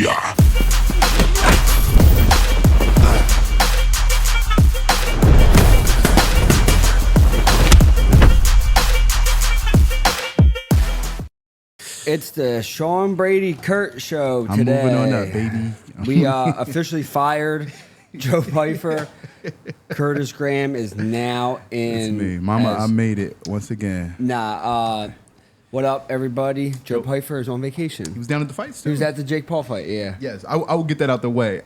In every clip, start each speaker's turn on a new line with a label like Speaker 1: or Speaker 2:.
Speaker 1: Booyah.
Speaker 2: It's the Sean Brady Kurt show today.
Speaker 3: I'm moving on up, baby.
Speaker 2: We officially fired Joe Pfeiffer. Curtis Graham is now in.
Speaker 3: It's me. Mama, I made it once again.
Speaker 2: What up, everybody? Joe Pfeiffer is on vacation.
Speaker 3: He was down at the fight still.
Speaker 2: He was at the Jake Paul fight, yeah.
Speaker 3: Yes, I will get that out the way.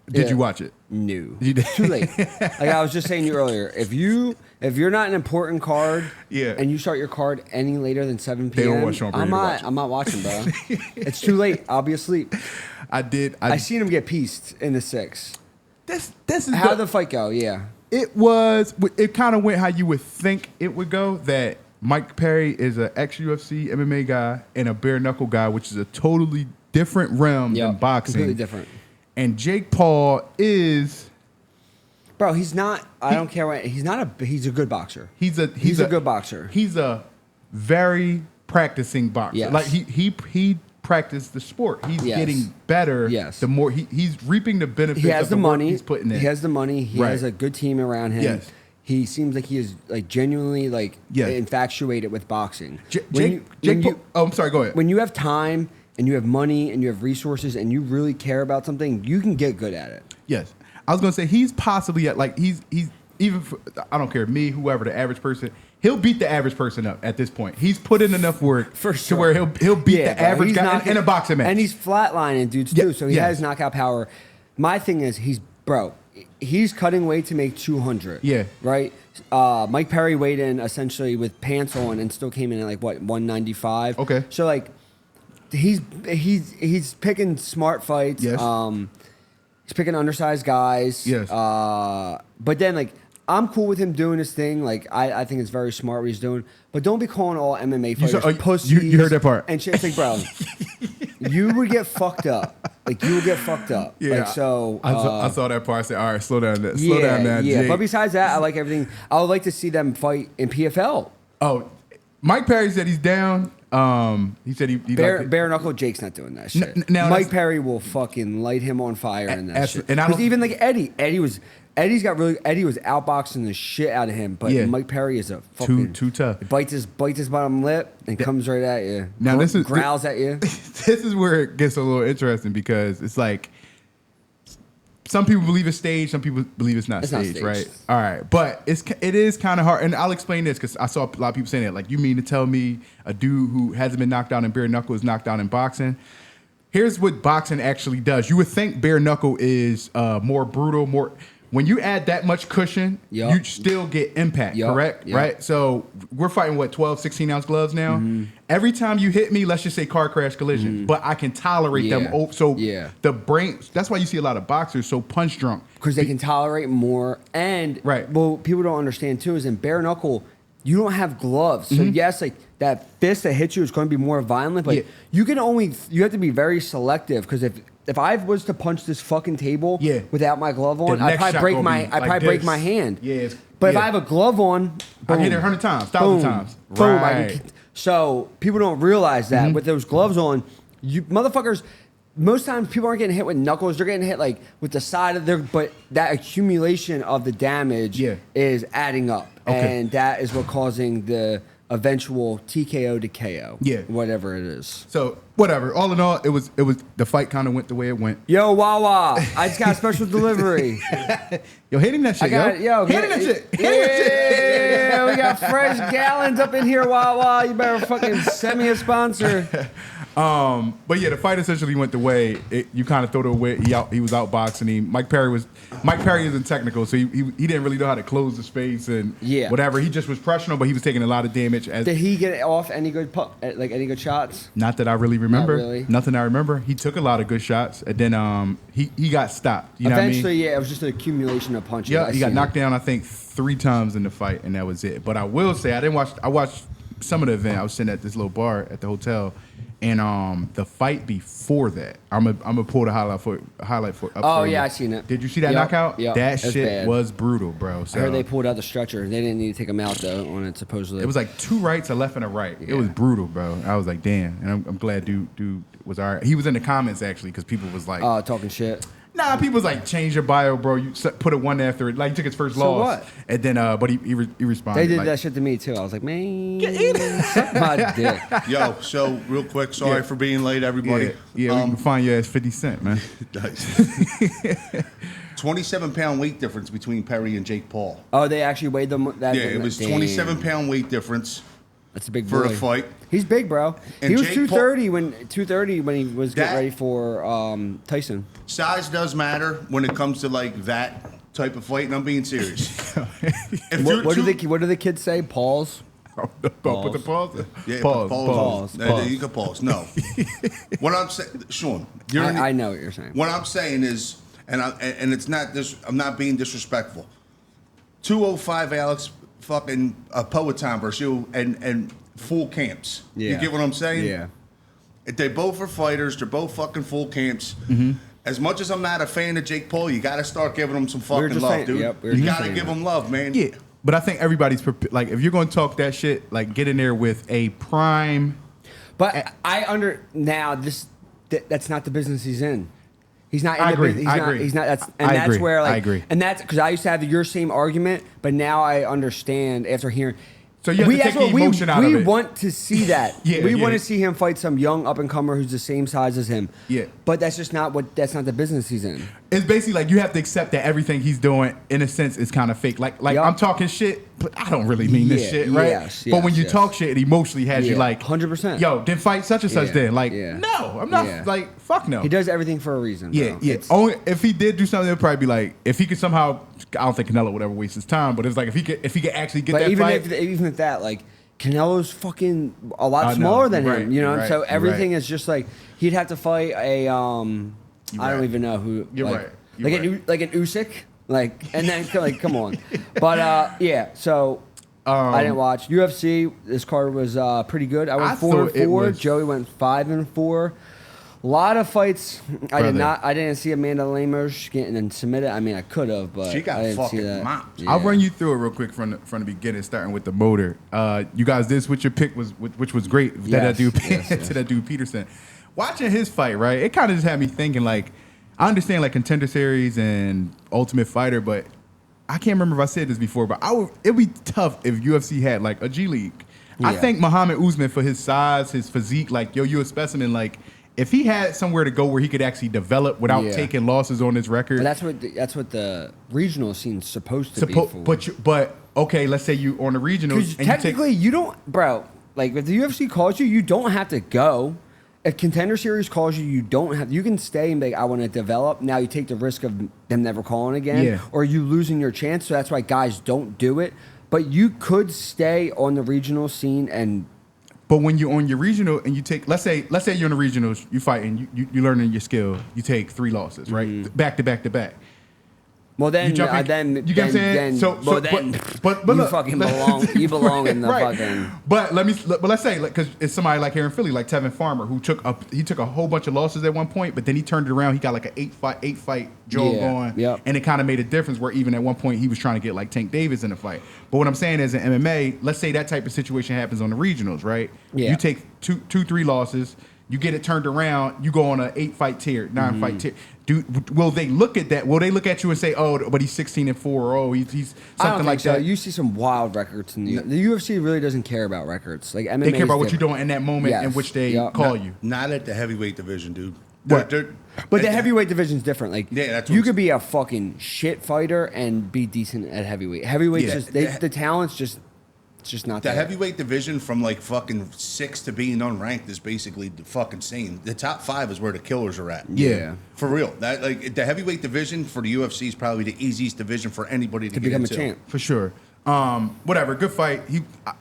Speaker 3: Did you watch it?
Speaker 2: No.
Speaker 3: You did?
Speaker 2: Too late. Like I was just saying to you earlier, if you're not an important card and you start your card any later than 7 p.m.,
Speaker 3: they don't want Sean Brady
Speaker 2: I'm not watching, bro. It's too late. I'll be asleep.
Speaker 3: I
Speaker 2: seen him get pieced in the 6.
Speaker 3: This is
Speaker 2: how the fight go, yeah.
Speaker 3: It kind of went how you would think it would go, that Mike Perry is an ex-UFC MMA guy and a bare knuckle guy, which is a totally different realm than boxing.
Speaker 2: Completely different.
Speaker 3: And Jake Paul is,
Speaker 2: bro. He's not. I don't care what. He's not a. He's a good boxer.
Speaker 3: He's a
Speaker 2: good boxer.
Speaker 3: He's a very practicing boxer.
Speaker 2: Yes.
Speaker 3: Like he practiced the sport. He's getting better.
Speaker 2: Yes.
Speaker 3: The more he's reaping the benefits.
Speaker 2: He has
Speaker 3: of
Speaker 2: the money.
Speaker 3: work he's putting in.
Speaker 2: He has the money. He has a good team around him.
Speaker 3: Yes.
Speaker 2: He seems like he is like genuinely like infatuated with boxing.
Speaker 3: I'm sorry. Go ahead.
Speaker 2: When you have time and you have money and you have resources and you really care about something, you can get good at it.
Speaker 3: Yes. I was gonna say he's possibly at like he's even for, I don't care, me, whoever, the average person, he'll beat the average person up at this point. He's put in enough work
Speaker 2: for sure
Speaker 3: to where he'll beat the average guy in a boxing match.
Speaker 2: And he's flatlining dudes too, so he has knockout power. My thing is he's cutting weight to make 200. Yeah. Right? Mike Perry weighed in essentially with pants on and still came in at like what, 195.
Speaker 3: Okay.
Speaker 2: So like he's picking smart fights.
Speaker 3: Yes.
Speaker 2: He's picking undersized guys.
Speaker 3: Yes.
Speaker 2: But then like I'm cool with him doing his thing. Like I think it's very smart what he's doing. But don't be calling all MMA fighters pussies.
Speaker 3: You heard that part.
Speaker 2: And shit. It's like, bro, you would get fucked up. Like you would get fucked up.
Speaker 3: Yeah.
Speaker 2: Like so.
Speaker 3: I saw that part. I said, all right, slow down. Slow down now,
Speaker 2: yeah.
Speaker 3: Jake.
Speaker 2: But besides that, I like everything. I would like to see them fight in PFL.
Speaker 3: Oh, Mike Perry said he's down. He said he
Speaker 2: bare knuckle. Jake's not doing that shit. Mike Perry will fucking light him on fire in that shit. Because even like Eddie was outboxing the shit out of him, but Mike Perry is a fucking
Speaker 3: too tough.
Speaker 2: Bites his bottom lip and comes right at you.
Speaker 3: Now
Speaker 2: growls at you.
Speaker 3: This is where it gets a little interesting because it's like some people believe it's staged, some people believe it's not staged, right? All right, but it is kind of hard, and I'll explain this because I saw a lot of people saying it. Like, you mean to tell me a dude who hasn't been knocked out in bare knuckle is knocked out in boxing? Here's what boxing actually does. You would think bare knuckle is more brutal, more. When you add that much cushion, you still get impact, correct? Yep. Right? So we're fighting, 12, 16-ounce gloves now? Mm-hmm. Every time you hit me, let's just say car crash collision, but I can tolerate them. So the brain, that's why you see a lot of boxers so punch drunk.
Speaker 2: Because they can tolerate more. And what people don't understand, too, is in bare knuckle, you don't have gloves. So yes, like that fist that hits you is going to be more violent, but you have to be very selective because if I was to punch this fucking table without my glove on, I'd probably break my hand.
Speaker 3: Yeah,
Speaker 2: but if I have a glove on, boom,
Speaker 3: I hit it 100 times, 1,000 times.
Speaker 2: Boom.
Speaker 3: Right.
Speaker 2: So people don't realize that with those gloves on, you motherfuckers. Most times people aren't getting hit with knuckles; they're getting hit like with the side of their. But that accumulation of the damage is adding up, and that is what causing the eventual TKO to KO. Yeah, whatever it is.
Speaker 3: So whatever. All in all, it was the fight kind of went the way it went.
Speaker 2: Yo, Wawa, I just got a special delivery.
Speaker 3: Yo, hitting that shit,
Speaker 2: hitting that shit. Yeah, we got fresh gallons up in here, Wawa. You better fucking send me a sponsor.
Speaker 3: But yeah, the fight essentially went the way you kind of throw it away. He was outboxing him. Mike Perry isn't technical, so he didn't really know how to close the space and whatever. He just was pressuring him, but he was taking a lot of damage.
Speaker 2: Did he get off any good any good shots?
Speaker 3: Not that I really remember.
Speaker 2: Not really.
Speaker 3: Nothing I remember. He took a lot of good shots, and then he got stopped.
Speaker 2: Eventually, it was just an accumulation of punches.
Speaker 3: Yeah, he got knocked down, I think, 3 times in the fight, and that was it. But I will say, I watched some of the event. I was sitting at this little bar at the hotel. And the fight before that, I'm gonna pull the highlight for up
Speaker 2: Oh
Speaker 3: for
Speaker 2: yeah,
Speaker 3: you.
Speaker 2: I seen it.
Speaker 3: Did you see that knockout?
Speaker 2: Yep.
Speaker 3: That
Speaker 2: That's
Speaker 3: shit
Speaker 2: bad.
Speaker 3: was brutal, bro. So
Speaker 2: I heard they pulled out the stretcher. They didn't need to take him out though on it supposedly.
Speaker 3: it was like 2 rights, a left, and a right.
Speaker 2: Yeah.
Speaker 3: It was brutal, bro. I was like, damn. And I'm glad dude was all right. He was in the comments actually because people was like,
Speaker 2: talking shit.
Speaker 3: nah, people was like, change your bio, bro. You put it one after it. Like, he took his first
Speaker 2: So
Speaker 3: loss.
Speaker 2: what?
Speaker 3: And then, but he responded.
Speaker 2: They did
Speaker 3: like,
Speaker 2: that shit to me too. I was like, man, suck my dick.
Speaker 1: Yo, so real quick, sorry for being late, everybody.
Speaker 3: Yeah, we can find you as 50 Cent, man.
Speaker 1: 27-pound weight difference between Perry and Jake Paul.
Speaker 2: Oh, they actually weighed them.
Speaker 1: It was
Speaker 2: Damn.
Speaker 1: 27-pound weight difference
Speaker 2: That's a big
Speaker 1: for
Speaker 2: boy.
Speaker 1: the fight.
Speaker 2: He's big, bro.
Speaker 1: And
Speaker 2: He was
Speaker 1: Jake
Speaker 2: 230 when he was getting
Speaker 1: That-
Speaker 2: ready for Tyson.
Speaker 1: Size does matter when it comes to like that type of fight, and I'm being serious. If you're
Speaker 2: What do the kids say? Paul's.
Speaker 3: Put the pause.
Speaker 1: Yeah,
Speaker 3: Pause.
Speaker 1: You can pause. No. What I'm saying, Sean,
Speaker 2: I know what you're saying.
Speaker 1: what I'm saying is, and it's not this. I'm not being disrespectful. 205 Alex, fucking Poetan versus you, and full camps.
Speaker 2: Yeah.
Speaker 1: You get what I'm saying?
Speaker 2: Yeah.
Speaker 1: They both are fighters. They're both fucking full camps. As much as I'm not a fan of Jake Paul, you got to start giving him some fucking
Speaker 2: just
Speaker 1: love,
Speaker 2: saying-
Speaker 1: dude.
Speaker 2: yep, we were
Speaker 1: You
Speaker 2: just
Speaker 1: got to
Speaker 2: saying
Speaker 1: give
Speaker 2: that.
Speaker 1: him love, man.
Speaker 3: Yeah, but I think everybody's like, if you're going to talk that shit, like, get in there with a prime.
Speaker 2: But that's not the business he's in. He's not in
Speaker 3: I
Speaker 2: the
Speaker 3: agree.
Speaker 2: business.
Speaker 3: I agree.
Speaker 2: He's not. That's
Speaker 3: I agree.
Speaker 2: where like
Speaker 3: I agree.
Speaker 2: And that's because I used to have your same argument, but now I understand after hearing.
Speaker 3: So you have to take the emotion out of
Speaker 2: we
Speaker 3: it.
Speaker 2: want to see that.
Speaker 3: Yeah,
Speaker 2: we
Speaker 3: yeah.
Speaker 2: want to see him fight some young up and comer who's the same size as him.
Speaker 3: Yeah.
Speaker 2: But that's just not that's not the business he's in.
Speaker 3: It's basically like you have to accept that everything he's doing, in a sense, is kind of fake. Like
Speaker 2: Yup.
Speaker 3: I'm talking shit, but I don't really mean this
Speaker 2: Yeah,
Speaker 3: shit, right?
Speaker 2: yes,
Speaker 3: but when you
Speaker 2: yes.
Speaker 3: talk shit, it emotionally has you
Speaker 2: Yeah,
Speaker 3: like
Speaker 2: 100%.
Speaker 3: Yo, then fight such and such.
Speaker 2: Yeah,
Speaker 3: Then like,
Speaker 2: yeah.
Speaker 3: no, I'm not
Speaker 2: Yeah.
Speaker 3: like fuck no.
Speaker 2: He does everything for a reason.
Speaker 3: Yeah,
Speaker 2: bro.
Speaker 3: yeah.
Speaker 2: It's-
Speaker 3: Only if he did do something, it'd probably be like if he could somehow. I don't think Canelo would ever waste his time, but it's like if he could actually get
Speaker 2: But
Speaker 3: that
Speaker 2: even
Speaker 3: fight.
Speaker 2: even if that, like Canelo's fucking a lot
Speaker 3: I know,
Speaker 2: smaller than
Speaker 3: right,
Speaker 2: him, you know.
Speaker 3: right,
Speaker 2: So everything
Speaker 3: right.
Speaker 2: is just like he'd have to fight a I
Speaker 3: right.
Speaker 2: don't even know who.
Speaker 3: You're
Speaker 2: like,
Speaker 3: right. You're
Speaker 2: like
Speaker 3: right.
Speaker 2: like an Usyk, like and then like come on, but yeah. So I didn't watch UFC. This card was pretty good. I went
Speaker 3: I
Speaker 2: 4
Speaker 3: thought
Speaker 2: and
Speaker 3: it
Speaker 2: 4.
Speaker 3: was-
Speaker 2: Joey went 5 and 4. A lot of fights. I
Speaker 3: Brother.
Speaker 2: didn't see Amanda Lemos getting submitted. I mean, I could have, but
Speaker 1: She got
Speaker 2: I didn't see
Speaker 1: fucking
Speaker 2: that.
Speaker 1: mopped.
Speaker 3: I'll run you through it real quick from the beginning, starting with the motor. You guys did switch your pick, which was great.
Speaker 2: Yes, yes.
Speaker 3: To that dude Peterson. Watching his fight, right? It kind of just had me thinking. Like, I understand like Contender Series and Ultimate Fighter, but I can't remember if I said this before. But it'd be tough if UFC had like a G League. I
Speaker 2: Yeah.
Speaker 3: think Muhammad Usman, for his size, his physique, like you a specimen, like. If he had somewhere to go where he could actually develop without
Speaker 2: Yeah.
Speaker 3: taking losses on his record,
Speaker 2: But that's what the regional scene's supposed to be for.
Speaker 3: but okay, let's say you on the regionals
Speaker 2: Because
Speaker 3: and
Speaker 2: technically, you don't, bro. Like if the UFC calls you, you don't have to go. If Contender Series calls you, you don't have. You can stay and be like, I want to develop. Now you take the risk of them never calling again,
Speaker 3: Yeah.
Speaker 2: or you losing your chance. So that's why guys don't do it. But you could stay on the regional scene and.
Speaker 3: But when you're on your regional and you take, let's say you're in the regionals, you fight and you learning your skill, you take 3 losses, right, back to back to back.
Speaker 2: Well, then,
Speaker 3: You jump in-
Speaker 2: then
Speaker 3: you get what I'm saying? But
Speaker 2: you
Speaker 3: look,
Speaker 2: fucking belong. You belong in the
Speaker 3: right.
Speaker 2: fucking.
Speaker 3: But let's say because it's somebody like here in Philly, like Tevin Farmer, who took a whole bunch of losses at one point, but then he turned it around. He got like an 8 fight jog
Speaker 2: Yeah,
Speaker 3: going,
Speaker 2: yep.
Speaker 3: and it kind of made a difference. Where even at one point he was trying to get like Tank Davis in the fight. But what I'm saying is in MMA, let's say that type of situation happens on the regionals, right?
Speaker 2: Yeah.
Speaker 3: You take 3 losses. You get it turned around. You go on an 8 fight tier, 9 fight tier. Will they look at that? Will they look at you and say, "Oh, but he's 16 and 4," or "Oh, he's
Speaker 2: I don't
Speaker 3: something
Speaker 2: think
Speaker 3: like
Speaker 2: so.
Speaker 3: that"?
Speaker 2: You see some wild records in the UFC. Really doesn't care about records. Like MMA,
Speaker 3: They care about what
Speaker 2: is
Speaker 3: you're
Speaker 2: different.
Speaker 3: doing in that moment in
Speaker 2: Yes.
Speaker 3: which they
Speaker 2: Yep.
Speaker 3: call you.
Speaker 1: Not at the heavyweight division, dude.
Speaker 3: What?
Speaker 2: But the heavyweight division's different. Like,
Speaker 1: Yeah, that's what
Speaker 2: you
Speaker 1: I'm
Speaker 2: could be a fucking shit fighter and be decent at heavyweight. Heavyweight's
Speaker 3: Yeah.
Speaker 2: just the talent's just it's just not
Speaker 1: The
Speaker 2: there.
Speaker 1: heavyweight division from like fucking 6 to being unranked is basically the fucking same. The top 5 is where the killers are at.
Speaker 3: Yeah.
Speaker 1: For real. That like the heavyweight division for the UFC is probably the easiest division for anybody to get
Speaker 2: become
Speaker 1: into.
Speaker 2: a champ.
Speaker 3: For sure. Whatever. Good fight.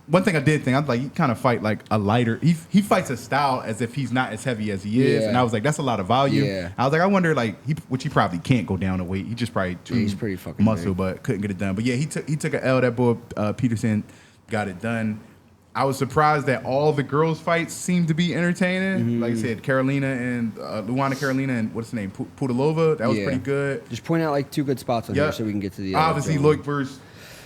Speaker 3: One thing I did think, I was like, he kind of fight like a lighter. He fights a style as if he's not as heavy as he is,
Speaker 2: Yeah.
Speaker 3: and I was like, that's a lot of volume.
Speaker 2: Yeah.
Speaker 3: I was like, I wonder, like, which he probably can't go down a weight. He just probably
Speaker 2: he's pretty fucking
Speaker 3: muscle,
Speaker 2: big.
Speaker 3: but couldn't get it done. But yeah, he took an L. That boy Peterson got it done. I was surprised that all the girls' fights seemed to be entertaining. Like I said, Carolina and Carolina and what's the name, Pudilova. That was pretty good.
Speaker 2: Just point out like 2 good spots on here so we can get to the.
Speaker 3: Obviously, Loic versus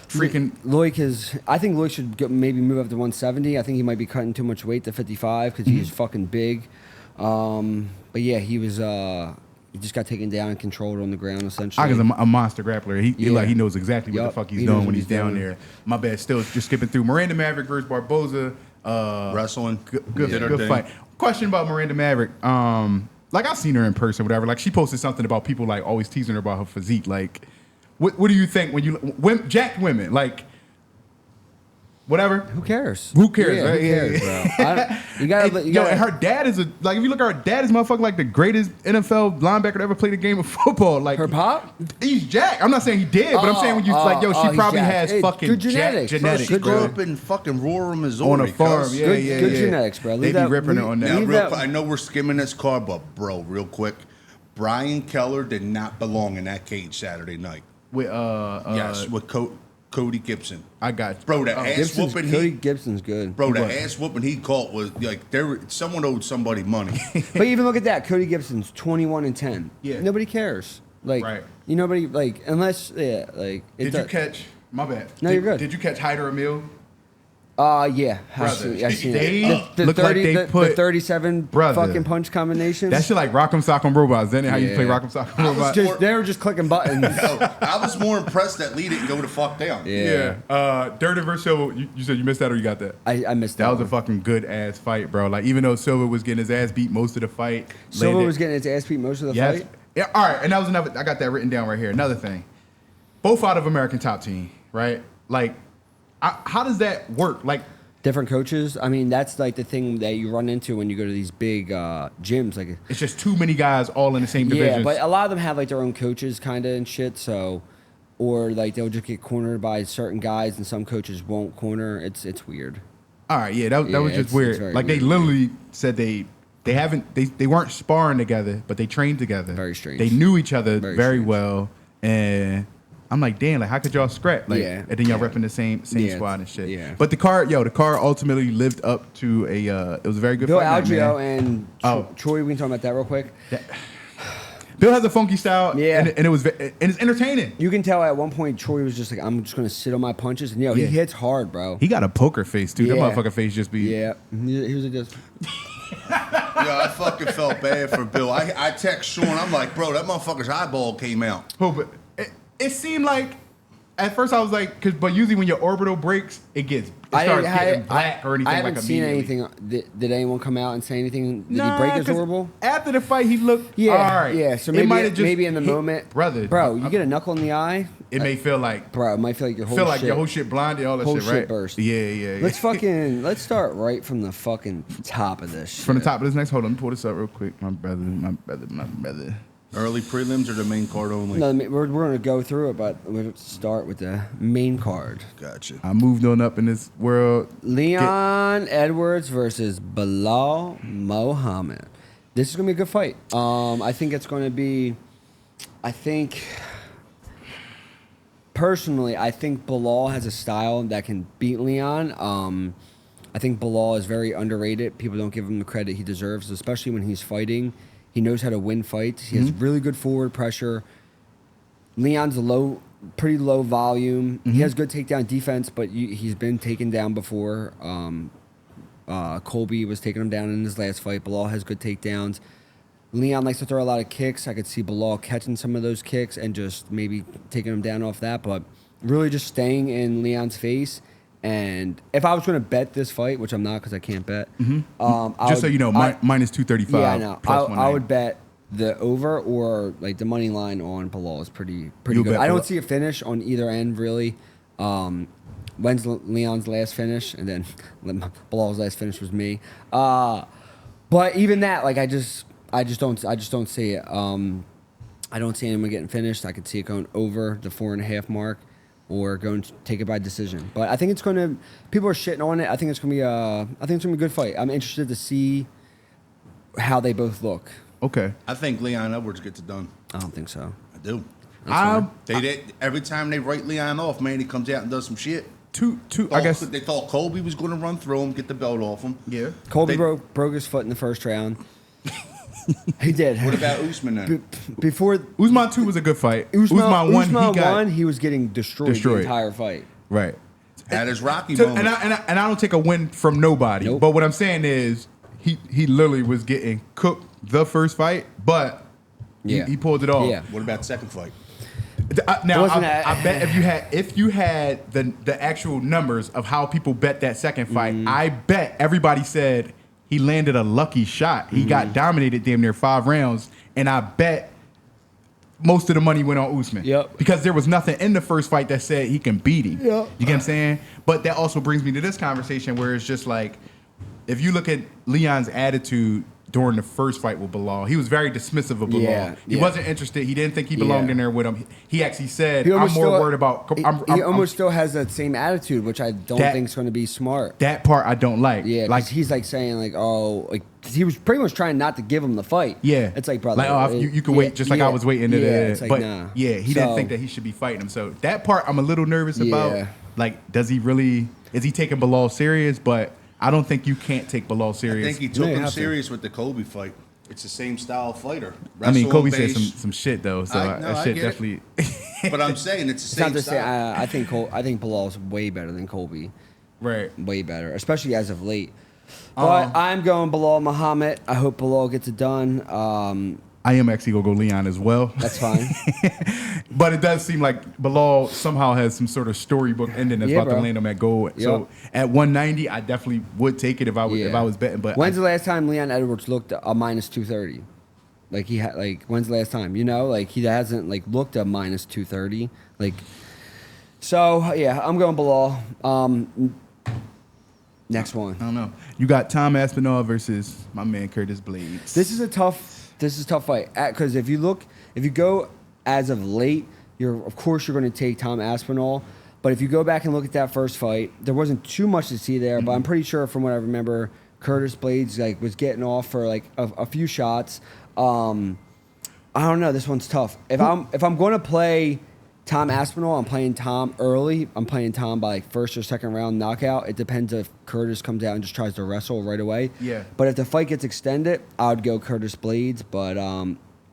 Speaker 3: freaking
Speaker 2: Loic is. I think Loic should maybe move up to 170. I think he might be cutting too much weight to 55 because he's fucking big. But yeah, he was. He just got taken down and controlled on the ground essentially.
Speaker 3: He's a monster grappler. He knows exactly what the fuck he's doing when he's down there. My bad. Still just skipping through Miranda Maverick versus Barboza.
Speaker 1: Wrestling.
Speaker 3: Good fight. Question about Miranda Maverick. Like I've seen her in person, whatever. Like she posted something about people like always teasing her about her physique. Like, what do you think when you jacked women like? Whatever.
Speaker 2: Who cares?
Speaker 3: Who cares?
Speaker 2: Yeah,
Speaker 3: right?
Speaker 2: Who cares, bro? You gotta.
Speaker 3: And her dad is if you look at her dad is motherfucking like the greatest NFL linebacker to ever play the game of football. Like
Speaker 2: her pop?
Speaker 3: He's jacked. I'm not saying he did, but I'm saying when you she probably has fucking
Speaker 2: good genetics.
Speaker 1: She grew up in fucking rural Missouri.
Speaker 3: On a farm.
Speaker 2: Good genetics, bro.
Speaker 3: They be ripping it on that.
Speaker 1: I know we're skimming this card, but bro, real quick, Brian Keller did not belong in that cage Saturday night.
Speaker 3: With
Speaker 1: with Cody Gibson.
Speaker 3: I got you.
Speaker 1: Bro, the ass whooping.
Speaker 2: Cody Gibson's good.
Speaker 1: Bro, the ass whooping he caught was like someone owed somebody money.
Speaker 2: But even look at that. Cody Gibson's 21-10.
Speaker 3: Yeah.
Speaker 2: Nobody cares. Like,
Speaker 3: right.
Speaker 2: Nobody like unless like.
Speaker 3: Did you catch? My bad.
Speaker 2: No, you're good.
Speaker 3: Did you catch Hyder Emil?
Speaker 2: Yeah. I seen it. The 37 fucking punch combination.
Speaker 3: That shit like Rock'em Sock'em Robots. Isn't it how you play Rock'em Sock'em Robots?
Speaker 2: They were just clicking buttons.
Speaker 1: I was more impressed that Lee didn't go the fuck down.
Speaker 3: Yeah. Dirty versus Silva. You said you missed that or you got that?
Speaker 2: I missed that.
Speaker 3: That was a fucking good ass fight, bro. Like even though Silva was getting his ass beat most of the fight.
Speaker 2: Silva was getting his ass beat most of the fight?
Speaker 3: Yeah. All right. And that was another. I got that written down right here. Another thing. Both out of American Top Team, right? Like, how does that work? Like.
Speaker 2: Different coaches. I mean, that's like the thing that you run into when you go to these big gyms. Like
Speaker 3: it's just too many guys all in the same division.
Speaker 2: Yeah, but a lot of them have like their own coaches, kind of and shit. So, or like they'll just get cornered by certain guys, and some coaches won't corner. It's weird.
Speaker 3: All right, that was just weird. Like weird. They literally said they weren't sparring together, but they trained together.
Speaker 2: Very strange.
Speaker 3: They knew each other very well, and I'm like, damn, like how could y'all scrap? Like, and then y'all repping the same squad and shit.
Speaker 2: Yeah.
Speaker 3: But the car ultimately lived up to it was a very good
Speaker 2: Bill
Speaker 3: fight.
Speaker 2: Algeo and Troy, we can talk about that real quick.
Speaker 3: Bill has a funky style, and it's entertaining.
Speaker 2: You can tell at one point Troy was just like, I'm just gonna sit on my punches, and he hits hard, bro.
Speaker 3: He got a poker face too. That motherfucker face just be
Speaker 2: he was just.
Speaker 1: I fucking felt bad for Bill. I text Sean. I'm like, bro, that motherfucker's eyeball came out.
Speaker 3: But it seemed like at first I was like, but usually when your orbital breaks, it starts getting black or anything.
Speaker 2: I haven't seen anything. Did anyone come out and say anything? Did he break his orbital?
Speaker 3: After the fight, he looked all right.
Speaker 2: Yeah. So maybe in the moment, bro, you get a knuckle in the eye.
Speaker 3: It may feel like,
Speaker 2: bro, it might feel like your whole shit
Speaker 3: blinded, all that
Speaker 2: whole
Speaker 3: shit, right?
Speaker 2: Burst.
Speaker 3: Yeah.
Speaker 2: Let's start right from the fucking top of this shit.
Speaker 3: From the top of this next. Hold on, let me pull this up real quick. My brother.
Speaker 1: Early prelims or the main card only?
Speaker 2: No, we're going to go through it, but we'll start with the main card.
Speaker 1: Gotcha.
Speaker 3: I moved on up in this world.
Speaker 2: Leon Edwards versus Belal Muhammad. This is going to be a good fight. I think it's going to be... Personally, I think Belal has a style that can beat Leon. I think Belal is very underrated. People don't give him the credit he deserves, especially when he's fighting. He knows how to win fights. He has really good forward pressure. Leon's pretty low volume. He has good takedown defense, but he's been taken down before. Colby was taking him down in his last fight. Belal has good takedowns. Leon likes to throw a lot of kicks. I could see Belal catching some of those kicks and just maybe taking him down off that, but really just staying in Leon's face. And if I was going to bet this fight, which I'm not because I can't bet,
Speaker 3: just so you know, minus 235.
Speaker 2: Yeah, I know. I would bet the over or like the money line on Belal is pretty good. I don't see a finish on either end really. When's Leon's last finish? And then Belal's last finish was me. But even that, like I just don't see it. I don't see anyone getting finished. I could see it going over the 4.5 mark. Or going to take it by decision, but I think it's going to. People are shitting on it. I think it's going to be a good fight. I'm interested to see how they both look.
Speaker 3: Okay.
Speaker 1: I think Leon Edwards gets it done.
Speaker 2: I don't think so.
Speaker 1: I do. Every time they write Leon off, man, he comes out and does some shit.
Speaker 3: I guess
Speaker 1: they thought Colby was going to run through him, get the belt off him.
Speaker 3: Yeah.
Speaker 2: Colby broke his foot in the first round. He did.
Speaker 1: What about Usman then?
Speaker 2: Before
Speaker 3: Usman 2 was a good fight.
Speaker 2: Usman
Speaker 3: won,
Speaker 2: he was getting destroyed the entire fight.
Speaker 3: Right.
Speaker 1: Had his Rocky moment.
Speaker 3: And I don't take a win from nobody.
Speaker 2: Nope.
Speaker 3: But what I'm saying is he literally was getting cooked the first fight, but he pulled it off.
Speaker 2: Yeah.
Speaker 1: What about the second fight?
Speaker 3: Now I bet if you had the actual numbers of how people bet that second fight, I bet everybody said he landed a lucky shot. He got dominated damn near 5 rounds, and I bet most of the money went on Usman.
Speaker 2: Yep.
Speaker 3: Because there was nothing in the first fight that said he can beat him.
Speaker 2: Yep.
Speaker 3: You get what I'm saying? But that also brings me to this conversation where it's just like, if you look at Leon's attitude during the first fight with Belal, he was very dismissive of Belal.
Speaker 2: Yeah,
Speaker 3: he wasn't interested. He didn't think he belonged in there with him. He actually said, "I'm more worried about."
Speaker 2: He almost still has that same attitude, which I don't think is going to be smart.
Speaker 3: That part I don't like.
Speaker 2: Yeah, like he's like saying like, "Oh, like." He was pretty much trying not to give him the fight.
Speaker 3: Yeah,
Speaker 2: it's like, brother,
Speaker 3: like you can wait just like I was waiting.
Speaker 2: It's like,
Speaker 3: but
Speaker 2: nah.
Speaker 3: Yeah, he didn't think that he should be fighting him. So that part I'm a little nervous about. Like, does he really? Is he taking Belal serious? But I don't think you can't take Belal serious.
Speaker 1: I think he took him serious with the Kobe fight. It's the same style of fighter.
Speaker 3: I mean, Kobe said some shit though, so that shit definitely.
Speaker 1: But I'm saying it's the same style.
Speaker 2: I think Belal's way better than Kobe.
Speaker 3: Right.
Speaker 2: Way better, especially as of late. But I'm going Belal Muhammad. I hope Belal gets it done.
Speaker 3: I am actually gonna go Leon as well.
Speaker 2: That's fine.
Speaker 3: But it does seem like Belal somehow has some sort of storybook ending that's about to land him at gold. Yep. So at 190, I definitely would take it if I was betting. But
Speaker 2: when's the last time Leon Edwards looked a minus 230? Like he had when's the last time? You know, like he hasn't looked a minus 230. So yeah, I'm going Belal. Next one.
Speaker 3: I don't know. You got Tom Aspinall versus my man Curtis Blaydes.
Speaker 2: This is a tough fight because if you go as of late, of course you're going to take Tom Aspinall. But if you go back and look at that first fight, there wasn't too much to see there. But I'm pretty sure from what I remember, Curtis Blaydes was getting off for a few shots. I don't know. This one's tough. If I'm going to play Tom Aspinall, I'm playing Tom early. I'm playing Tom by first or second round knockout. It depends if Curtis comes out and just tries to wrestle right away.
Speaker 3: Yeah.
Speaker 2: But if the fight gets extended, I would go Curtis Blaydes. But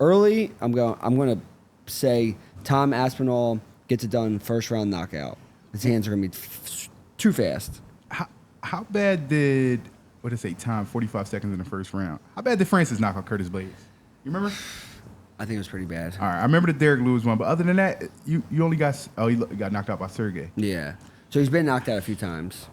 Speaker 2: early, I'm going to say Tom Aspinall gets it done first round knockout. His hands are going to be too fast.
Speaker 3: How bad did time 45 seconds in the first round? How bad did Francis knock out Curtis Blaydes? You remember?
Speaker 2: I think it was pretty bad.
Speaker 3: All right, I remember the Derek Lewis one, but other than that, you only got he got knocked out by Sergey.
Speaker 2: Yeah, so he's been knocked out a few times.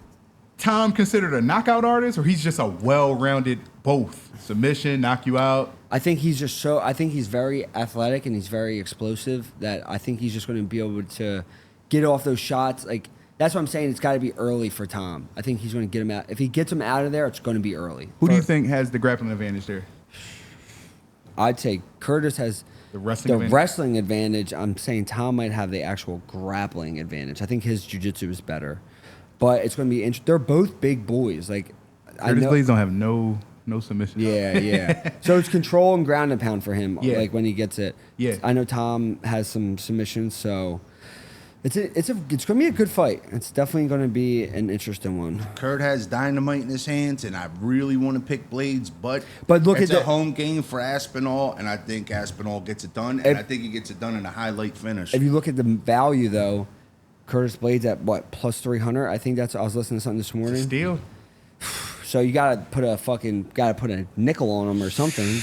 Speaker 3: Tom considered a knockout artist, or he's just a well-rounded both submission, knock you out.
Speaker 2: I think he's just I think he's very athletic and he's very explosive. That I think he's just going to be able to get off those shots. That's what I'm saying. It's got to be early for Tom. I think he's going to get him out. If he gets him out of there, it's going to be early.
Speaker 3: Who do you think has the grappling advantage there?
Speaker 2: I'd say Curtis has the wrestling advantage. I'm saying Tom might have the actual grappling advantage. I think his jiu-jitsu is better. But it's going to be interesting. They're both big boys.
Speaker 3: Curtis Blaydes don't have no submission.
Speaker 2: Yeah. So it's control and ground and pound for him.
Speaker 3: Yeah.
Speaker 2: When he gets it.
Speaker 3: Yeah.
Speaker 2: I know Tom has some submissions, so it's going to be a good fight. It's definitely going to be an interesting one.
Speaker 1: Kurt has dynamite in his hands, and I really want to pick Blaydes, but
Speaker 2: look,
Speaker 1: it's a home game for Aspinall, and I think Aspinall gets it done, and I think he gets it done in a highlight finish.
Speaker 2: If you look at the value, though, Curtis Blaydes at what, plus 300? I think I was listening to something this morning.
Speaker 3: Steal.
Speaker 2: So you gotta put a nickel on him or something.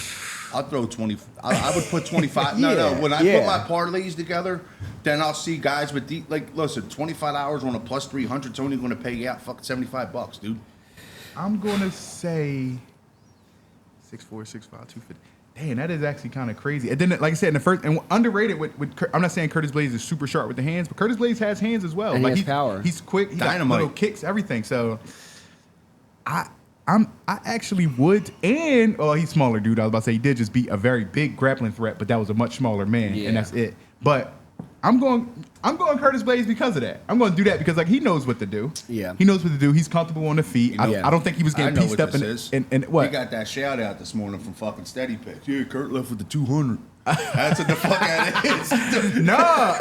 Speaker 1: I'll throw 20. I would put 25. No. When I put my parlays together, then I'll see guys with listen, $25 on a plus 300. It's only going to pay you out fucking $75, dude.
Speaker 3: I'm going to say 6'4", 6'5", 250. Damn, that is actually kind of crazy. And then, like I said, in the first, and underrated with I'm not saying Curtis Blaydes is super sharp with the hands, but Curtis Blaydes has hands as well.
Speaker 2: And
Speaker 3: he's
Speaker 2: power.
Speaker 3: He's quick. He
Speaker 1: dynamite.
Speaker 3: got little kicks, everything. So, I actually would, and he's smaller, dude. I was about to say he did just beat a very big grappling threat, but that was a much smaller man, and that's it. But I'm going Curtis Blaydes because of that. I'm going to do that because he knows what to do.
Speaker 2: Yeah,
Speaker 3: he knows what to do. He's comfortable on the feet. I don't think he was getting pieced up in what.
Speaker 1: He got that shout out this morning from fucking SteadyPicks. Yeah, Kurt left with the 200. That's what the fuck that is.
Speaker 3: No.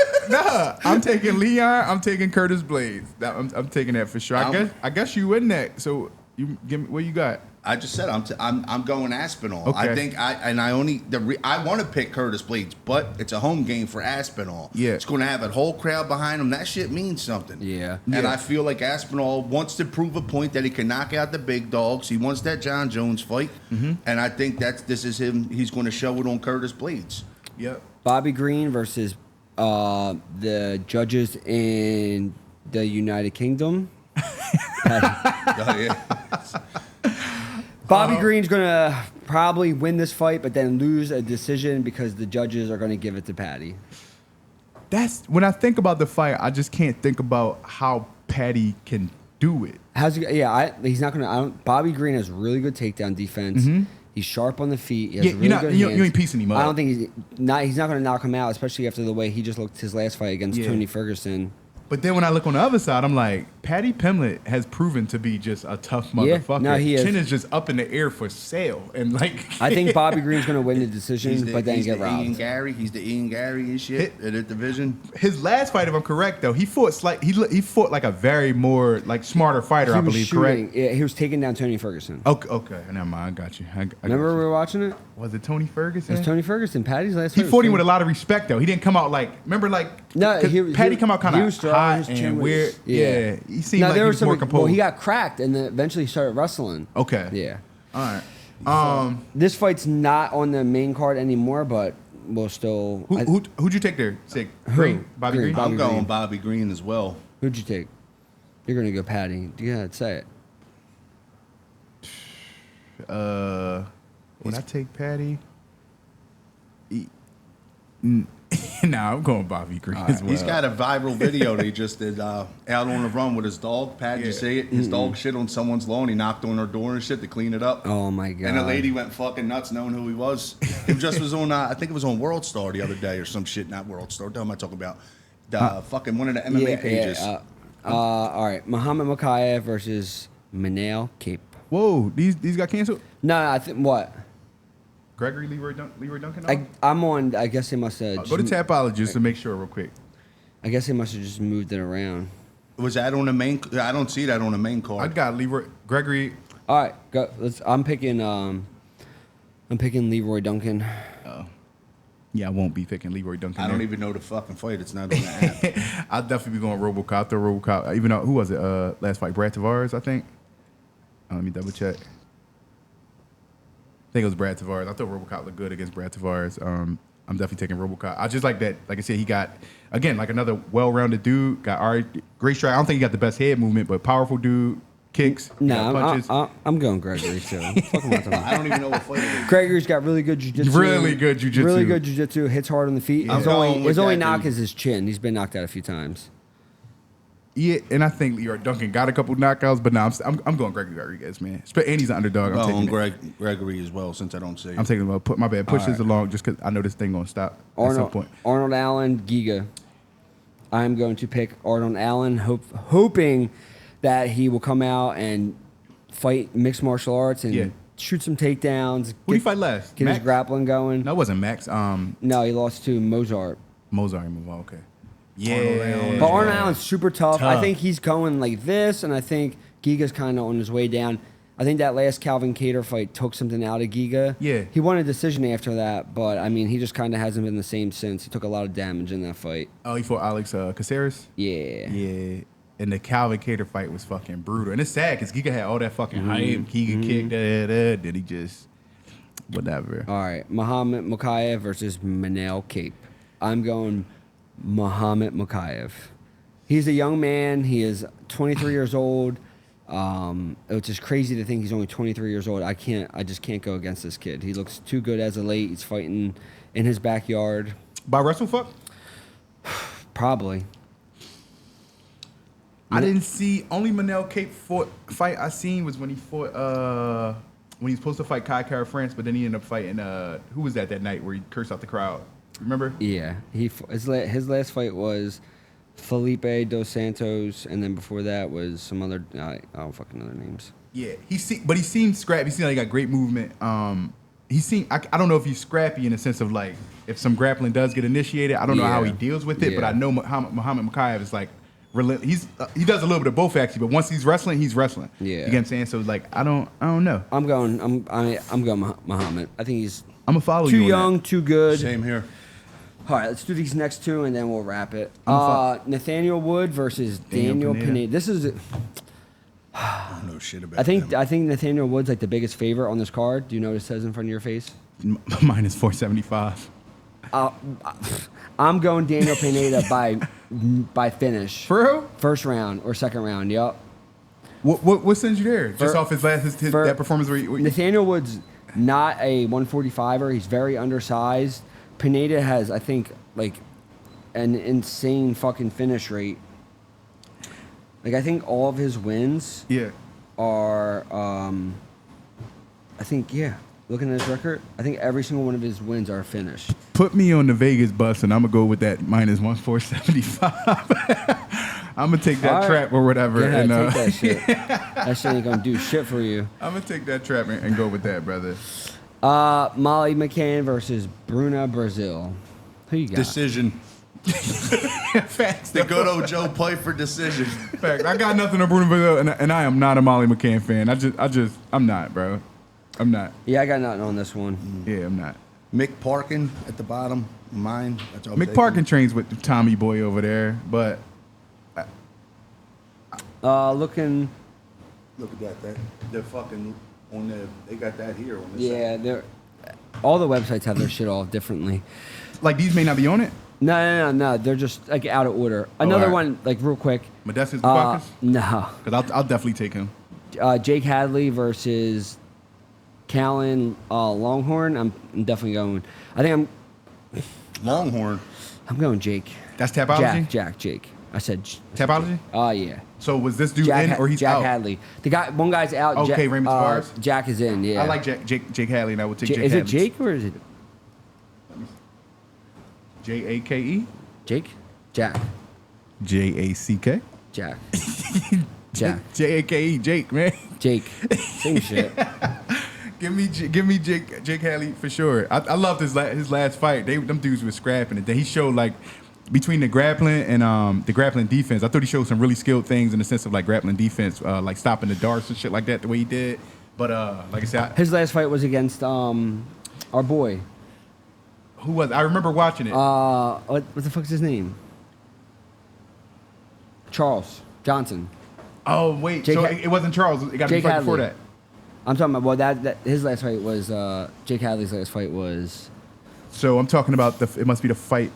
Speaker 3: I'm taking Leon. I'm taking Curtis Blaydes. I'm taking that for sure. I guess you win that. So you give me what you got.
Speaker 1: I just said I'm going Aspinall.
Speaker 3: Okay.
Speaker 1: I think I want to pick Curtis Blaydes, but it's a home game for Aspinall.
Speaker 3: Yeah.
Speaker 1: It's going to have a whole crowd behind him. That shit means something.
Speaker 2: Yeah.
Speaker 1: And I feel like Aspinall wants to prove a point that he can knock out the big dogs. He wants that John Jones fight, and I think this is him. He's going to show it on Curtis Blaydes.
Speaker 3: Yep.
Speaker 2: Bobby Green versus the judges in the United Kingdom.
Speaker 1: Oh, yeah.
Speaker 2: Bobby Green's going to probably win this fight, but then lose a decision because the judges are going to give it to Paddy.
Speaker 3: That's when I think about the fight, I just can't think about how Paddy can do it.
Speaker 2: He's not going to. Bobby Green has really good takedown defense. He's sharp on the feet. He has really good hands.
Speaker 3: You ain't piecing him up.
Speaker 2: I don't think he's not going to knock him out, especially after the way he just looked his last fight against Tony Ferguson.
Speaker 3: But then when I look on the other side, I'm like, Paddy Pimblett has proven to be just a tough motherfucker.
Speaker 2: No, he is.
Speaker 3: Chin is just up in the air for sale, and like
Speaker 2: I think Bobby Green's going to win the decision, but then get robbed.
Speaker 1: He's the Ian Gary and shit in the division.
Speaker 3: His last fight, if I'm correct, though, he fought like a very more like smarter fighter, I believe.
Speaker 2: Shooting.
Speaker 3: Correct?
Speaker 2: Yeah, he was taking down Tony Ferguson.
Speaker 3: Okay, never mind. I got you.
Speaker 2: Remember we were watching it?
Speaker 3: Was it Tony Ferguson?
Speaker 2: It was Tony Ferguson. Paddy's last.
Speaker 3: He fought him with a lot of respect, though. He didn't come out like Paddy come out kind of hot and weird. Yeah, he seemed like he was more composed.
Speaker 2: Well, he got cracked and then eventually started wrestling.
Speaker 3: Okay.
Speaker 2: Yeah.
Speaker 3: All right.
Speaker 2: This fight's not on the main card anymore, but we'll still.
Speaker 3: Who'd you take there? Green? Bobby Green?
Speaker 1: I'm going Bobby Green as well.
Speaker 2: Who'd you take? You're going to go Paddy. Yeah, say it.
Speaker 3: Would I take Paddy? Nah, I'm going Bobby Green as well.
Speaker 1: He's got a viral video that he just did out on the run with his dog. Pat, you see it? His dog shit on someone's lawn. He knocked on her door and shit to clean it up.
Speaker 2: Oh, my God.
Speaker 1: And the lady went fucking nuts knowing who he was. It just was on, I think it was on World Star the other day or some shit. Not World Star. What am I talking about? The fucking one of the MMA pages.
Speaker 2: All right. Muhammad Mokaev versus Manel Cape.
Speaker 3: Whoa, these got canceled?
Speaker 2: No, I think what?
Speaker 3: Gregory, Leroy Duncan?
Speaker 2: I'm on. I guess they must have.
Speaker 3: Go to Tapologist to make sure real quick.
Speaker 2: I guess they must have just moved it around.
Speaker 1: Was that on the main? I don't see that on the main card.
Speaker 3: I got Gregory.
Speaker 2: All right, go. I'm picking Leroy Duncan.
Speaker 3: Yeah, I won't be picking Leroy Duncan.
Speaker 1: I don't even know the fucking fight. It's not on the app.
Speaker 3: I'll definitely be going RoboCop. Throw RoboCop. Even though who was it? Last fight, Brad Tavares, I think. Let me double check. I think it was Brad Tavares. I thought RoboCop looked good against Brad Tavares. I'm definitely taking RoboCop. I just like that. Like I said, he got again like another well-rounded dude. Got great strike. I don't think he got the best head movement, but powerful dude. Kicks.
Speaker 2: No, I'm going Gregory too.
Speaker 1: I don't even know what fight it is.
Speaker 2: Gregory's got really good jiu-jitsu.
Speaker 3: Really good jiu-jitsu.
Speaker 2: Hits hard on the feet.
Speaker 1: Yeah.
Speaker 2: His only knock is his chin. He's been knocked out a few times.
Speaker 3: Yeah, and I think Leroy Duncan got a couple knockouts, but no, I'm going Gregory Rodrigues, man. And he's an underdog.
Speaker 1: I'm taking Gregory as well, since I don't see.
Speaker 3: I'm taking him. My bad. Push this along just because I know this thing gonna stop at some point.
Speaker 2: Arnold Allen, Giga. I'm going to pick Arnold Allen, hoping that he will come out and fight mixed martial arts and shoot some takedowns.
Speaker 3: Who did he fight last?
Speaker 2: Get his grappling going.
Speaker 3: No, it wasn't Max.
Speaker 2: No, he lost to Mozart.
Speaker 3: Okay. Yeah.
Speaker 2: But Arnold Allen's super tough. I think he's going like this, and I think Giga's kind of on his way down. I think that last Calvin Kattar fight took something out of Giga.
Speaker 3: Yeah.
Speaker 2: He won a decision after that, but, I mean, he just kind of hasn't been the same since. He took a lot of damage in that fight.
Speaker 3: Oh, he fought Alex Caceres?
Speaker 2: Yeah.
Speaker 3: Yeah. And the Calvin Kattar fight was fucking brutal. And it's sad because Giga had all that fucking hype. Giga kicked, then he just, whatever.
Speaker 2: All right. Muhammad Mokaev versus Manel Cape. I'm going Muhammad Mokaev. He's a young man. He is 23 years old. It's just crazy to think he's only 23 years old. I just can't go against this kid. He looks too good as a late. He's fighting in his backyard.
Speaker 3: By WrestleFuck?
Speaker 2: Probably.
Speaker 3: I didn't see only Manel Cape fight I seen was when he fought when he was supposed to fight Kai Kara France, but then he ended up fighting who was that night where he cursed out the crowd? Remember?
Speaker 2: Yeah, his last fight was Felipe Dos Santos, and then before that was some other I don't fucking know their names.
Speaker 3: Yeah, he seemed scrappy. He seemed like he got great movement. I don't know if he's scrappy in the sense of like if some grappling does get initiated, I don't know how he deals with it, but I know Muhammad Mokaev is like he does a little bit of both actually, but once he's wrestling, he's wrestling. Yeah, you get what I'm saying? So like I don't know.
Speaker 2: I'm going Muhammad. I think he's
Speaker 3: I'm gonna follow
Speaker 2: too
Speaker 3: you.
Speaker 2: young, too good.
Speaker 1: Same here.
Speaker 2: All right, let's do these next two and then we'll wrap it. Nathaniel Wood versus Daniel Pineda. This is.
Speaker 1: I don't know shit about.
Speaker 2: I think Nathaniel Wood's like the biggest favorite on this card. Do you know what it says in front of your face?
Speaker 3: Minus 475.
Speaker 2: I'm going Daniel Pineda by finish.
Speaker 3: For real?
Speaker 2: First round or second round. Yep.
Speaker 3: What sends you there? Just off that performance where
Speaker 2: Nathaniel Wood's not a 145er. He's very undersized. Pineda has, I think, like an insane fucking finish rate. Like I think all of his wins are I think looking at his record, I think every single one of his wins are a finish.
Speaker 3: Put me on the Vegas bus and I'm gonna go with that minus 1475. I'm gonna take that trap or whatever.
Speaker 2: Yeah, take that shit. That shit ain't gonna do shit for you.
Speaker 3: I'm gonna take that trap and go with that, brother.
Speaker 2: Molly McCann versus Bruna Brasil. Who you got?
Speaker 1: Decision.
Speaker 3: Facts.
Speaker 1: The good old Joe play for decision.
Speaker 3: Facts. I got nothing on Bruna Brasil, and I am not a Molly McCann fan. I'm not, bro. I'm not.
Speaker 2: Yeah, I got nothing on this one.
Speaker 3: Yeah, I'm not.
Speaker 1: Mick Parkin at the bottom. Mine. That's all.
Speaker 3: Mick Parkin trains with Tommy Boy over there, but
Speaker 2: looking.
Speaker 1: Look at that. They're fucking on the. They got that here on this.
Speaker 2: Yeah, they're. All the websites have their shit all differently.
Speaker 3: Like these may not be on it.
Speaker 2: No. They're just like out of order. Another one, like real quick.
Speaker 3: Modestus Lukasz?
Speaker 2: No.
Speaker 3: Because I'll definitely take him.
Speaker 2: Jake Hadley versus Caolan Loughran. I'm definitely going. I think I'm.
Speaker 1: Longhorn.
Speaker 2: I'm going Jake.
Speaker 3: That's Tapology?
Speaker 2: Jake. I said.
Speaker 3: Tapology?
Speaker 2: Yeah.
Speaker 3: So was this dude in or he's
Speaker 2: Jack
Speaker 3: out?
Speaker 2: Hadley. One guy's out.
Speaker 3: Okay, Raymond Tavares.
Speaker 2: Jack is in. Yeah.
Speaker 3: I like Jake Hadley, and I would take Jake.
Speaker 2: Is
Speaker 3: Hadley.
Speaker 2: it Jake or is it
Speaker 3: Jake?
Speaker 2: Jake? Jack.
Speaker 3: Jack.
Speaker 2: Jack. Jack.
Speaker 3: Jake, Jake, man.
Speaker 2: Jake. Same shit.
Speaker 3: Give me Jake Hadley for sure. I loved his last fight. Them dudes were scrapping it. Then he showed like between the grappling and the grappling defense. I thought he showed some really skilled things in the sense of like grappling defense, like stopping the darts and shit like that. The way he did. But like I said,
Speaker 2: his last fight was against our boy.
Speaker 3: Who was? I remember watching it.
Speaker 2: What the fuck's his name? Charles Johnson.
Speaker 3: Oh wait, so it wasn't Charles. It got to be fight before that.
Speaker 2: I'm talking about that his last fight was Jake Hadley's last fight was.
Speaker 3: So I'm talking about it must be the fight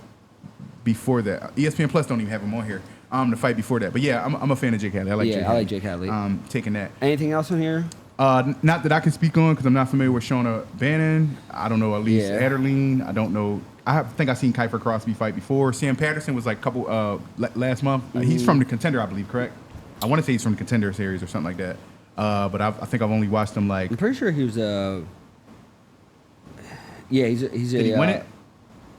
Speaker 3: before that. ESPN Plus don't even have him on here. The fight before that, but yeah, I'm a fan of Jake Hadley. I like Jake Hadley. Taking that.
Speaker 2: Anything else on here?
Speaker 3: Not that I can speak on because I'm not familiar with Shawna Bannon. I don't know Elise Adderlin. I don't know. I think I've seen Kiefer Crosby fight before. Sam Patterson was like a couple last month. He's from the Contender, I believe, correct? I want to say he's from the Contender series or something like that. But I think I've only watched him like.
Speaker 2: I'm pretty sure he was a. Yeah, he's a.
Speaker 3: Did he win it?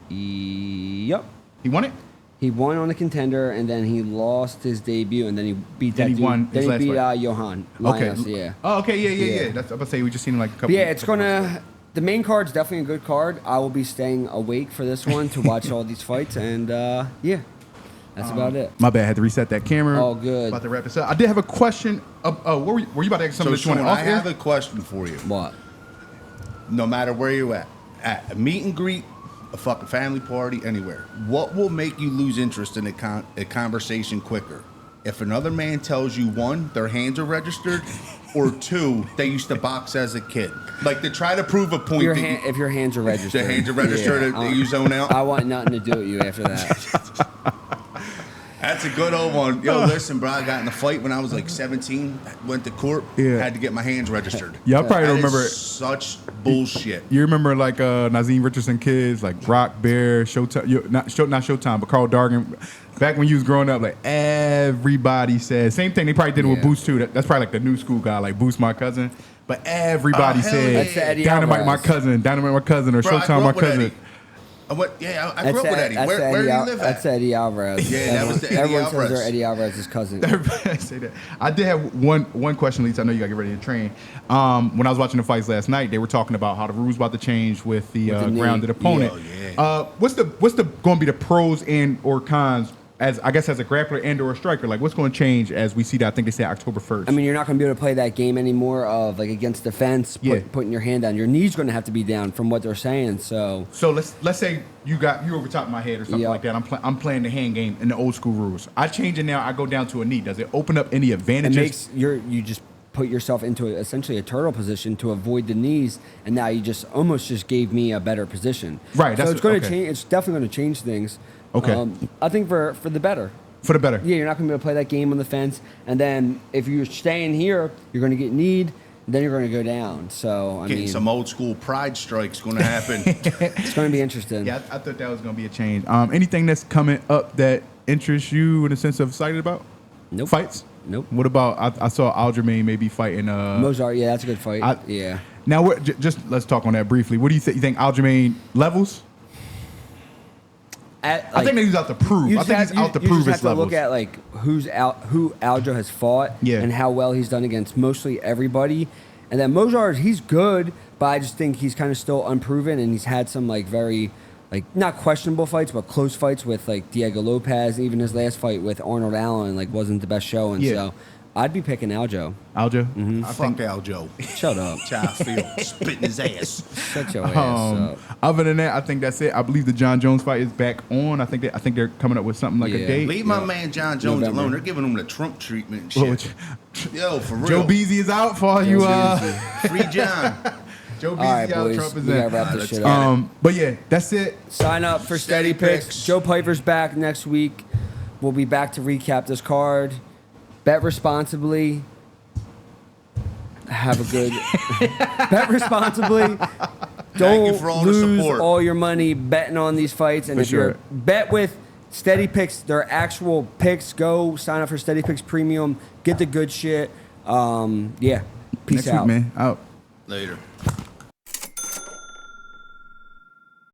Speaker 2: Yep.
Speaker 3: He won it.
Speaker 2: He won on the Contender, and then he lost his debut, and then he beat that dude.
Speaker 3: Won
Speaker 2: then he beat Johan. Linus,
Speaker 3: okay.
Speaker 2: Yeah.
Speaker 3: Oh, okay. Yeah. That's. I'm about to say we just seen him like a couple.
Speaker 2: But yeah, it's gonna. The main card's definitely a good card. I will be staying awake for this one to watch all these fights, and yeah, that's about it.
Speaker 3: My bad. I had to reset that camera.
Speaker 2: Oh, good.
Speaker 3: About to wrap this up. I did have a question. Were you about to ask something?
Speaker 1: So, Sean, I have a question for you.
Speaker 2: What?
Speaker 1: No matter where you're at a meet and greet, a fucking family party, anywhere, what will make you lose interest in a conversation quicker? If another man tells you, one, their hands are registered, or two, they used to box as a kid. Like, to try to prove a point.
Speaker 2: If your hands are registered.
Speaker 1: The hands are registered, you zone out?
Speaker 2: I want nothing to do with you after that.
Speaker 1: That's a good old one. Yo, listen, bro, I got in a fight when I was like 17, went to court, had to get my hands registered.
Speaker 3: Yeah, I probably don't remember it.
Speaker 1: Such bullshit.
Speaker 3: You remember like Nazeem Richardson kids, like Rock Bear, Showtime, not Showtime, but Carl Dargan. Back when you was growing up, like everybody said, same thing, they probably did it with Boost too. That's probably like the new school guy, like Boost my cousin. But everybody said, Dynamite my cousin, or
Speaker 1: Bro,
Speaker 3: Showtime my cousin.
Speaker 1: I grew up with Eddie. Where do you live at?
Speaker 2: That's Eddie Alvarez.
Speaker 1: Yeah, that was the Eddie
Speaker 2: Everyone
Speaker 1: Alvarez.
Speaker 2: says they're Eddie Alvarez's cousin.
Speaker 3: Everybody say that. I did have one question, Lisa. I know you got to get ready to train. When I was watching the fights last night, they were talking about how the rules about to change with the grounded opponent.
Speaker 1: Yeah.
Speaker 3: What's the going to be the pros and or cons as a grappler and or a striker? Like, what's going to change as we see that? I think they say October 1st.
Speaker 2: I mean, you're not going to be able to play that game anymore of like against the fence, putting your hand down. Your knee's going to have to be down from what they're saying. So
Speaker 3: let's say you over top of my head or something like that. I'm playing the hand game in the old school rules. I change it now. I go down to a knee. Does it open up any advantages?
Speaker 2: It makes you just put yourself into essentially a turtle position to avoid the knees, and now you just almost just gave me a better position.
Speaker 3: Right.
Speaker 2: So it's going to change. It's definitely going to change things.
Speaker 3: Okay.
Speaker 2: I think for the better.
Speaker 3: For the better.
Speaker 2: Yeah, you're not going to be able to play that game on the fence, and then if you're staying here, you're going to get kneed. Then you're going to go down. So
Speaker 1: Getting some old school pride strikes going to happen.
Speaker 2: It's going to be interesting.
Speaker 3: Yeah, I thought that was going to be a change. Anything that's coming up that interests you in the sense of excited about?
Speaker 2: Nope.
Speaker 3: Fights?
Speaker 2: Nope.
Speaker 3: What about I saw Aljamain maybe fighting
Speaker 2: Mozart? Yeah, that's a good fight. Yeah.
Speaker 3: Now just let's talk on that briefly. What do you think? You think Aljamain levels? I think he's out to prove. I think he's out to prove his levels. You just have to look
Speaker 2: at like who Aljo has fought and how well he's done against mostly everybody. And then Mozart, he's good, but I just think he's kind of still unproven, and he's had some like very not questionable fights, but close fights with like Diego Lopez. Even his last fight with Arnold Allen wasn't the best showing. Yeah. So I'd be picking Aljo.
Speaker 3: Aljo?
Speaker 1: Mm-hmm. Fuck Aljo.
Speaker 2: Shut up.
Speaker 1: Childfield spitting his ass.
Speaker 2: Shut your ass up.
Speaker 3: Other than that, I think that's it. I believe the John Jones fight is back on. I think they're coming up with something like a date.
Speaker 1: Leave my man John Jones alone. They're giving him the Trump treatment and shit. Yo, for real.
Speaker 3: Joe Beasy is out for all you.
Speaker 1: Free John.
Speaker 3: Joe Beasy out.
Speaker 2: Boys,
Speaker 3: Trump is
Speaker 2: we
Speaker 3: in.
Speaker 2: gotta wrap this shit up.
Speaker 3: But yeah, that's it.
Speaker 2: Sign up for Steady Picks. Joe Piper's back next week. We'll be back to recap this card. Bet responsibly. Have a good bet responsibly. Don't lose all your money betting on these fights. And if you're bet with Steady Picks, their actual picks, go sign up for Steady Picks Premium. Get the good shit. Peace
Speaker 3: Next
Speaker 2: out.
Speaker 3: week, man. Out.
Speaker 1: Later.